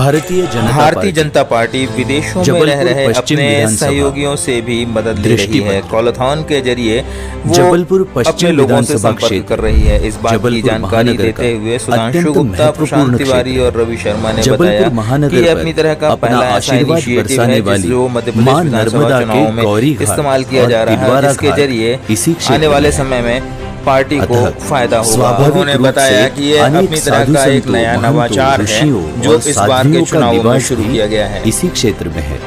Bharatiya Janata party विदेशों में रह रहे अपने सहयोगियों से भी मदद ले रही है। कॉलथॉन के जरिए वो जबलपुर पश्चिम लोगों से संपर्क कर रही है। इस बात की जानकारी देते हुए सुधांशु गुप्ता, प्रशांत तिवारी और रवि शर्मा ने बताया कि ये अपनी तरह का पहला ऐसा इनिशिएटिव है जो मध्य प्रदेश विधानसभा चुनाव में इस्तेमाल किया जा रहा है, जिसके जरिए आने वाले समय में पार्टी को फायदा होगा। उन्होंने बताया कि ये अपनी तरह का एक नया नवाचार है जो इस बार के चुनाव में शुरू किया गया है। इसी क्षेत्र में है।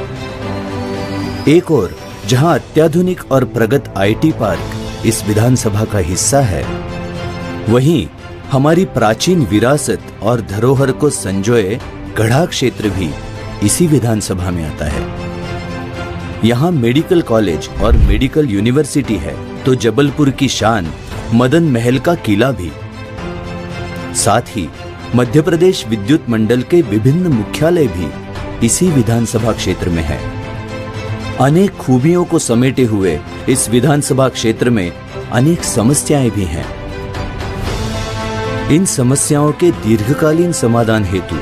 एक और जहां अत्याधुनिक और प्रगत आईटी पार्क इस विधानसभा का हिस्सा है, वहीं हमारी प्राचीन विरासत और धरोहर को संजोए गढ़ा क्षेत्र भी इसी विधानसभा में आता है। यहाँ मेडिकल कॉलेज और मेडिकल यूनिवर्सिटी है, तो जबलपुर की शान मदन महल का किला भी। साथ ही मध्य प्रदेश विद्युत मंडल के विभिन्न मुख्यालय भी इसी विधानसभा क्षेत्र में है। अनेक खूबियों को समेटे हुए इस विधानसभा क्षेत्र में अनेक समस्याएं भी हैं। इन समस्याओं के दीर्घकालीन समाधान हेतु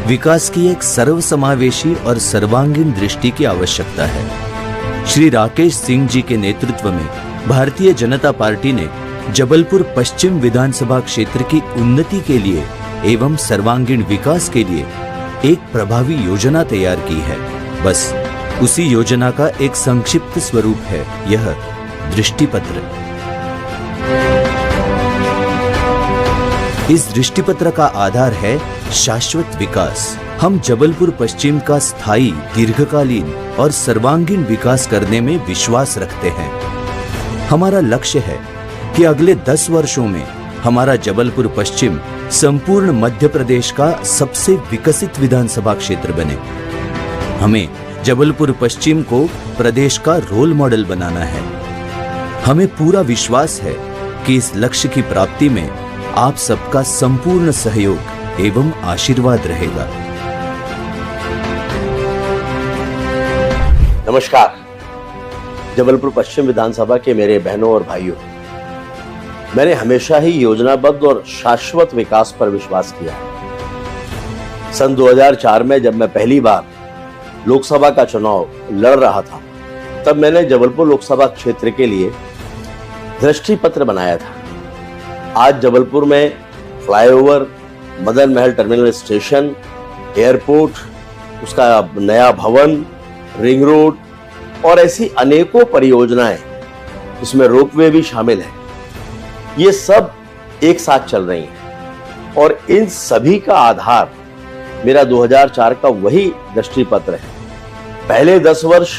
विकास की एक सर्वसमावेशी और सर्वांगीण दृष्टि की आवश्यकता है। श्री राकेश सिंह जी के नेतृत्व में भारतीय जनता पार्टी ने जबलपुर पश्चिम विधानसभा क्षेत्र की उन्नति के लिए एवं सर्वांगीण विकास के लिए एक प्रभावी योजना तैयार की है। बस उसी योजना का एक संक्षिप्त स्वरूप है यह दृष्टिपत्र। इस दृष्टिपत्र का आधार है शाश्वत विकास। हम जबलपुर पश्चिम का स्थायी, दीर्घकालीन और सर्वांगीण विकास करने में विश्वास रखते हैं। हमारा लक्ष्य है कि अगले 10 वर्षों में हमारा जबलपुर पश्चिम संपूर्ण मध्य प्रदेश का सबसे विकसित विधानसभा क्षेत्र बने। हमें जबलपुर पश्चिम को प्रदेश का रोल मॉडल बनाना है। हमें पूरा विश्वास है कि इस लक्ष्य की प्राप्ति में आप सबका संपूर्ण सहयोग एवं आशीर्वाद रहेगा। नमस्कार। जबलपुर पश्चिम विधानसभा के मेरे बहनों और भाइयों, मैंने हमेशा ही योजनाबद्ध और शाश्वत विकास पर विश्वास किया है। सन 2004 में जब मैं पहली बार लोकसभा का चुनाव लड़ रहा था, तब मैंने जबलपुर लोकसभा क्षेत्र के लिए दृष्टिपत्र बनाया था। आज जबलपुर में flyover, Madan Mahal terminal station, airport, उसका नया भवन, रिंग रोड और ऐसी अनेकों परियोजनाएं, इसमें रोपवे भी शामिल है, ये सब एक साथ चल रही हैं। और इन सभी का आधार मेरा 2004 का वही दृष्टिपत्र है। पहले 10 वर्ष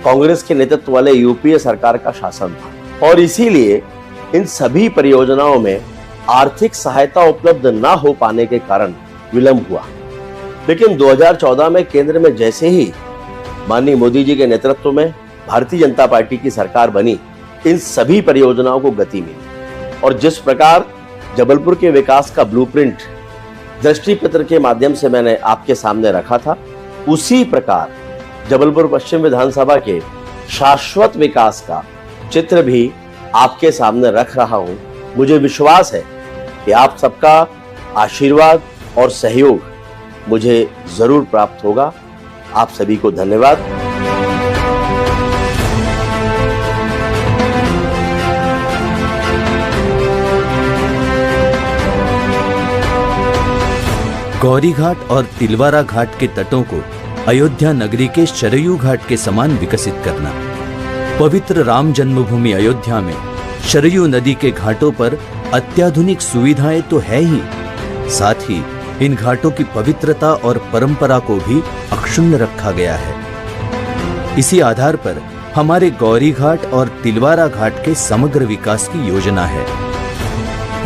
कांग्रेस के नेतृत्व वाले यूपीए सरकार का शासन था और इसीलिए इन सभी परियोजनाओं में आर्थिक सहायता उपलब्ध न हो पाने के कारण विलंब हुआ। लेकिन 2014 में केंद्र में जैसे ही माननीय मोदी जी के नेतृत्व में भारतीय जनता पार्टी की सरकार बनी, इन सभी परियोजनाओं को गति मिली और जिस प्रकार जबलपुर के विकास का ब्लूप्रिंट दृष्टिपत्र के माध्यम से मैंने आपके सामने रखा था, उसी प्रकार जबलपुर पश्चिम विधानसभा के शाश्वत विकास का चित्र भी आपके सामने रख रहा हूं। मुझे विश्वास है कि आप सबका आशीर्वाद और सहयोग मुझे जरूर प्राप्त होगा। आप सभी को धन्यवाद। गौरी घाट और तिलवारा घाट के तटों को अयोध्या नगरी के शरयू घाट के समान विकसित करना। पवित्र राम जन्मभूमि अयोध्या में शरयू नदी के घाटों पर अत्याधुनिक सुविधाएं तो है ही, साथ ही इन घाटों की पवित्रता और परंपरा को भी अक्षुण्ण रखा गया है। इसी आधार पर हमारे गौरी घाट और तिलवारा घाट के समग्र विकास की योजना है।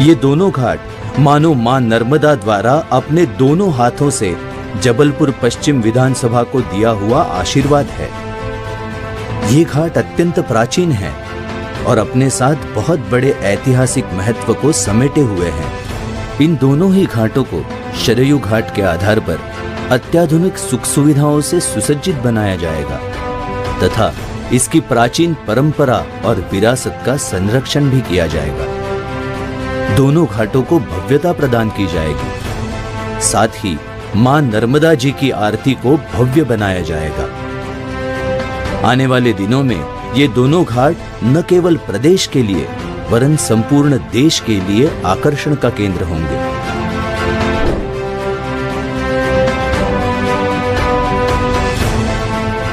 ये दोनों घाट मानो मां नर्मदा द्वारा अपने दोनों हाथों से जबलपुर पश्चिम विधानसभा को दिया हुआ आशीर्वाद है। ये घाट अत्यंत प्राचीन है और अपने साथ बहुत बड़े ऐतिहासिक महत्व को समेटे हुए हैं। इन दोनों ही घाटों को शरयू घाट के आधार पर अत्याधुनिक सुख सुविधाओं से सुसज्जित बनाया जाएगा तथा इसकी प्राचीन परंपरा और विरासत का संरक्षण भी किया जाएगा। दोनों घाटों को भव्यता प्रदान की जाएगी। साथ ही मां नर्मदा जी की आरती को भव्य बनाया जाएगा। आने वाले दिनों में ये दोनों घाट न केवल प्रदेश के लिए वरन संपूर्ण देश के लिए आकर्षण का केंद्र होंगे।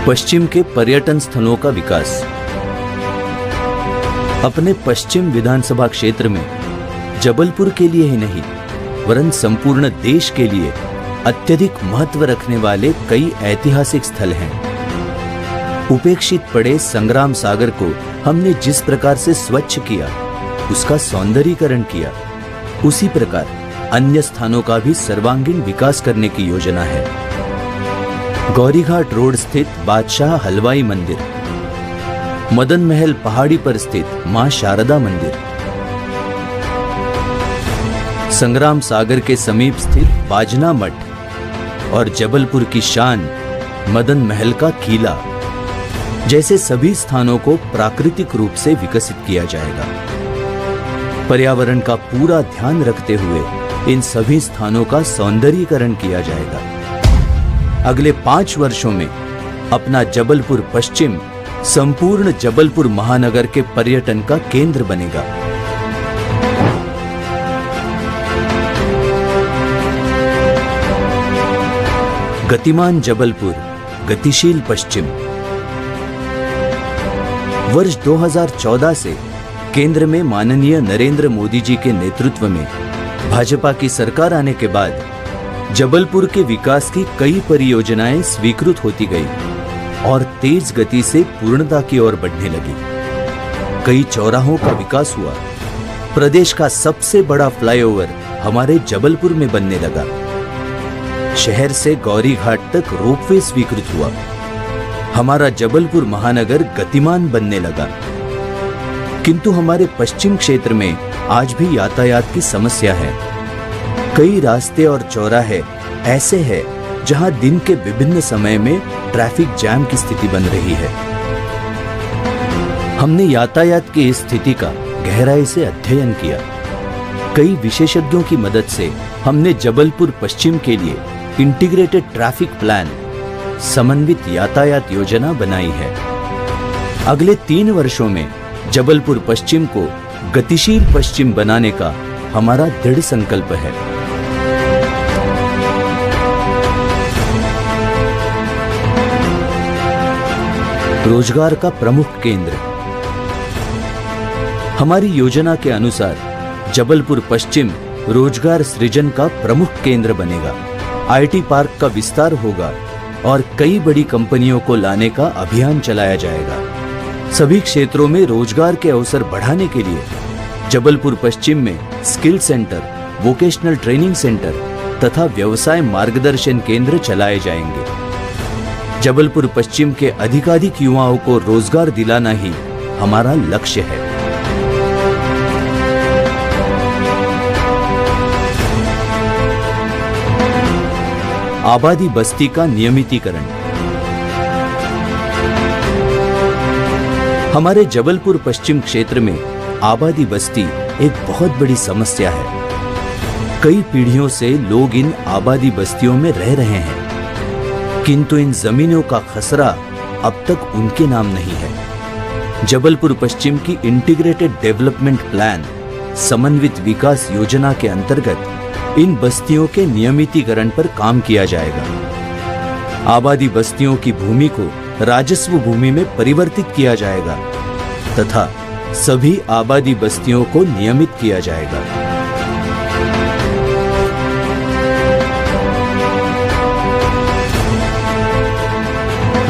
पश्चिम के पर्यटन स्थलों का विकास। अपने पश्चिम विधानसभा क्षेत्र में जबलपुर के लिए ही नहीं वरन संपूर्ण देश के लिए अत्यधिक महत्व रखने वाले कई ऐतिहासिक स्थल हैं। उपेक्षित पड़े संग्राम सागर को हमने जिस प्रकार से स्वच्छ किया, उसका सौंदर्यीकरण किया, उसी प्रकार अन्य स्थानों का भी सर्वांगीण विकास करने की योजना है। गौरीघाट रोड स्थित बादशाह हलवाई मंदिर, मदन महल पहाड़ी पर स्थित मां शारदा मंदिर, संग्राम सागर के समीप स्थित बाजना मठ और जबलपुर की शान मदन महल का किला जैसे सभी स्थानों को प्राकृतिक रूप से विकसित किया जाएगा। पर्यावरण का पूरा ध्यान रखते हुए इन सभी स्थानों का सौंदर्यीकरण किया जाएगा। अगले 5 वर्षों में अपना जबलपुर पश्चिम संपूर्ण जबलपुर महानगर के पर्यटन का केंद्र बनेगा। गतिमान जबलपुर, गतिशील पश्चिम। वर्ष 2014 से केंद्र में माननीय नरेंद्र मोदी जी के नेतृत्व में भाजपा की सरकार आने के बाद जबलपुर के विकास की कई परियोजनाएं स्वीकृत होती गई और तेज गति से पूर्णता की ओर बढ़ने लगी। कई चौराहों का विकास हुआ। प्रदेश का सबसे बड़ा फ्लाईओवर हमारे जबलपुर में बनने लगा। शहर से गौरीघाट तक रोपवे स्वीकृत हुआ। हमारा जबलपुर महानगर गतिमान बनने लगा। किंतु हमारे पश्चिम क्षेत्र में आज भी यातायात की समस्या है। कई रास्ते और चौराहे ऐसे हैं जहां दिन के विभिन्न समय में ट्रैफिक जैम की स्थिति बन रही है। हमने यातायात की इस स्थिति का गहराई से अध्ययन किया। कई विशेषज्ञों की मदद से हमने जबलपुर पश्चिम के लिए इंटीग्रेटेड ट्रैफिक प्लान, समन्वित यातायात योजना बनाई है। अगले 3 वर्षों में जबलपुर पश्चिम को गतिशील पश्चिम बनाने का हमारा दृढ़ संकल्प है। रोजगार का प्रमुख केंद्र। हमारी योजना के अनुसार जबलपुर पश्चिम रोजगार सृजन का प्रमुख केंद्र बनेगा। आईटी पार्क का विस्तार होगा और कई बड़ी कंपनियों को लाने का अभियान चलाया जाएगा। सभी क्षेत्रों में रोजगार के अवसर बढ़ाने के लिए जबलपुर पश्चिम में skill centre, vocational training centre तथा व्यवसाय मार्गदर्शन केंद्र चलाए जाएंगे। जबलपुर पश्चिम के अधिकाधिक युवाओं को रोजगार दिलाना ही हमारा लक्ष्य है। आबादी बस्ती का नियमितीकरण। हमारे जबलपुर पश्चिम क्षेत्र में आबादी बस्ती एक बहुत बड़ी समस्या है। कई पीढ़ियों से लोग इन आबादी बस्तियों में रह रहे हैं, किंतु इन जमीनों का खसरा अब तक उनके नाम नहीं है। जबलपुर पश्चिम की इंटीग्रेटेड डेवलपमेंट प्लान, समन्वित विकास योजना के अंतर्गत इन बस्तियों के नियमितीकरण पर काम किया जाएगा। आबादी बस्तियों की भूमि को राजस्व भूमि में परिवर्तित किया जाएगा तथा सभी आबादी बस्तियों को नियमित किया जाएगा।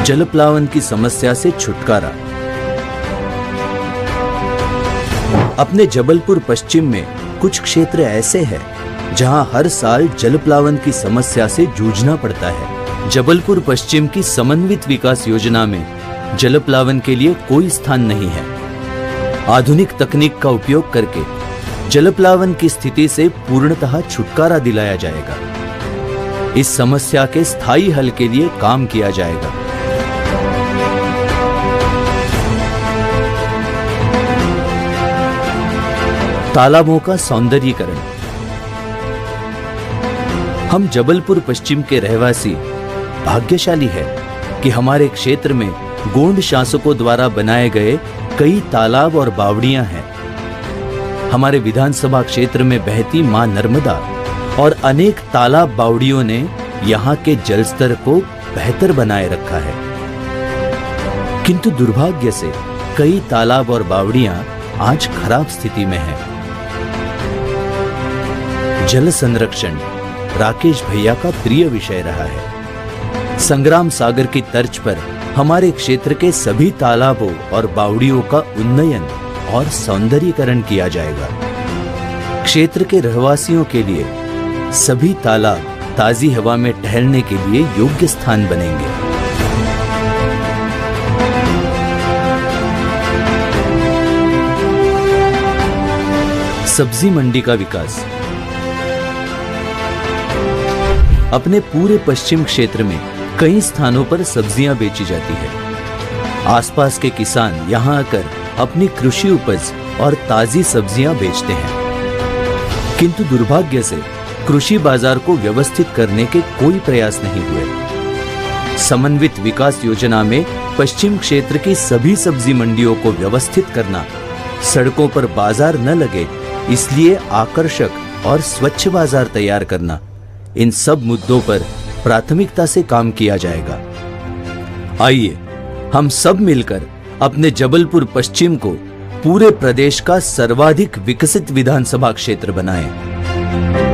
जलप्लावन की समस्या से छुटकारा। अपने जबलपुर पश्चिम में कुछ क्षेत्र ऐसे हैं जहां हर साल जलप्लावन की समस्या से जूझना पड़ता है। जबलपुर पश्चिम की समन्वित विकास योजना में जलप्लावन के लिए कोई स्थान नहीं है। आधुनिक तकनीक का उपयोग करके जलप्लावन की स्थिति से पूर्णतः छुटकारा दिलाया जाएगा। इस समस्या के स्थायी हल के लिए काम किया जाएगा। तालाबों का सौंदर्यीकरण। हम जबलपुर पश्चिम के रहवासी भाग्यशाली है कि हमारे क्षेत्र में गोंड शासकों द्वारा बनाए गए कई तालाब और बावड़ियां हैं। हमारे विधानसभा क्षेत्र में बहती मां नर्मदा और अनेक तालाब बावड़ियों ने यहाँ के जल स्तर को बेहतर बनाए रखा है, किंतु दुर्भाग्य से कई तालाब और बावड़ियां आज खराब स्थिति में हैं। जल संरक्षण राकेश भैया का प्रिय विषय रहा है। संग्राम सागर की तर्ज पर हमारे क्षेत्र के सभी तालाबों और बावड़ियों का उन्नयन और सौंदर्यीकरण किया जाएगा। क्षेत्र के रहवासियों के लिए सभी तालाब ताजी हवा में टहलने के लिए योग्य स्थान बनेंगे। सब्जी मंडी का विकास। अपने पूरे पश्चिम क्षेत्र में कई स्थानों पर सब्जियां बेची जाती है। आसपास के किसान यहां आकर अपनी कृषि उपज और ताजी सब्जियां बेचते हैं, किंतु दुर्भाग्य से कृषि बाजार को व्यवस्थित करने के कोई प्रयास नहीं हुए। समन्वित विकास योजना में पश्चिम क्षेत्र की सभी सब्जी मंडियों को व्यवस्थित करना, सड़कों पर बाजार न लगे इसलिए आकर्षक और स्वच्छ बाजार तैयार करना, इन सब मुद्दों पर प्राथमिकता से काम किया जाएगा। आइए हम सब मिलकर अपने जबलपुर पश्चिम को पूरे प्रदेश का सर्वाधिक विकसित विधानसभा क्षेत्र बनाएं।